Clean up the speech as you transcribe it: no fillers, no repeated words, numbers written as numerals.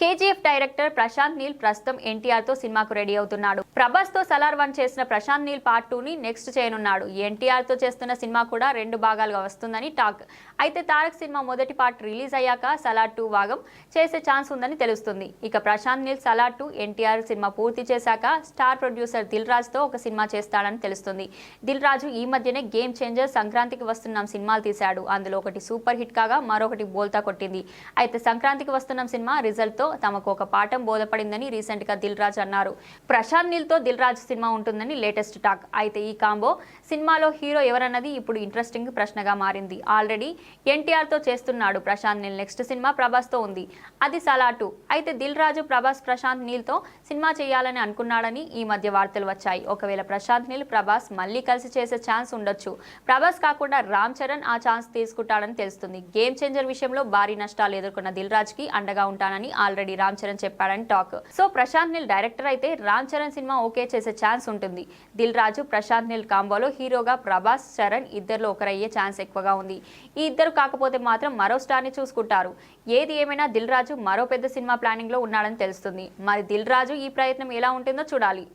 KGF director Prashanth Neel ప్రస్తుతం ఎన్టీఆర్ తో సినిమాకు రెడీ అవుతున్నాడు. ప్రభాస్ తో సలార్ 1 చేసిన ప్రశాంత్ నీల్ పార్ట్ 2 ని నెక్స్ట్ చేయనున్నాడు. ఎన్టీఆర్ తో చేస్తున్న సినిమా కూడా 2 భాగాలుగా వస్తుందని టాక్. అయితే తారక్ సినిమా మొదటి పార్ట్ రిలీజ్ అయ్యాక సలార్ 2 భాగం చేసే ఛాన్స్ ఉందని తెలుస్తుంది. ఇక ప్రశాంత్ నీల్ సలార్ 2 ఎన్టీఆర్ సినిమా పూర్తి చేశాక స్టార్ ప్రొడ్యూసర్ దిల్ రాజు తో ఒక సినిమా చేస్తాడని తెలుస్తుంది. దిల్ రాజు ఈ మధ్యనే గేమ్ చేంజర్, సంక్రాంతికి వస్తున్నాం సినిమాలు తీశాడు. అందులో ఒకటి సూపర్ హిట్ కాగా మరొకటి బోల్తా కొట్టింది. అయితే సంక్రాంతికి వస్తున్నాం సినిమా రిజల్ట్ తో తమకు ఒక పాఠం బోధపడిందని రీసెంట్ గా దిల్ రాజు అన్నారు. ప్రశాంత్ నీల్ తో దిల్ రాజు సినిమా ఉంటుందని లేటెస్ట్ టాక్. అయితే ఈ కాంబో సినిమాలో హీరో ఎవరన్నది ఇప్పుడు ఇంట్రెస్టింగ్ ప్రశ్నగా మారింది. ఆల్రెడీ ఎన్టీఆర్ తో చేస్తున్నాడు ప్రశాంత్ నీల్. నెక్స్ట్ సినిమా ప్రభాస్ తో ఉంది, అది సలార్ 2. అయితే దిల్ రాజు ప్రభాస్ ప్రశాంత్ నీల్ తో సినిమా చేయాలని అనుకున్నాడని ఈ మధ్య వార్తలు వచ్చాయి. ఒకవేళ ప్రశాంత్ నీల్ ప్రభాస్ మళ్ళీ కలిసి చేసే ఛాన్స్ ఉండొచ్చు. ప్రభాస్ కాకుండా రామ్ చరణ్ ఆ ఛాన్స్ తీసుకుంటాడని తెలుస్తుంది. గేమ్ చేంజర్ విషయంలో భారీ నష్టాలు ఎదుర్కొన్న దిల్ రాజు కి అండగా ఉంటానని ఆల్రెడీ రామ్ చరణ్ చెప్పాడని talk. So Prashanth Neel director అయితే రామ్ చరణ్ సినిమా ఓకే చేసే ఛాన్స్ ఉంటుంది. దిల్ రాజు ప్రశాంత్ నీల్ కాంబోలో హీరోగా ప్రభాస్, చరణ్ ఇద్దరిలో ఒకరయ్యే ఛాన్స్ ఎక్కువగా ఉంది. ఈ ఇద్దరు కాకపోతే మాత్రం మరో స్టార్ ని చూసుకుంటారు. ఏది ఏమైనా దిల్ రాజు మరో పెద్ద సినిమా ప్లానింగ్ లో ఉన్నాడని తెలుస్తుంది. మరి దిల్ రాజు ఈ ప్రయత్నం ఎలా ఉంటుందో చూడాలి.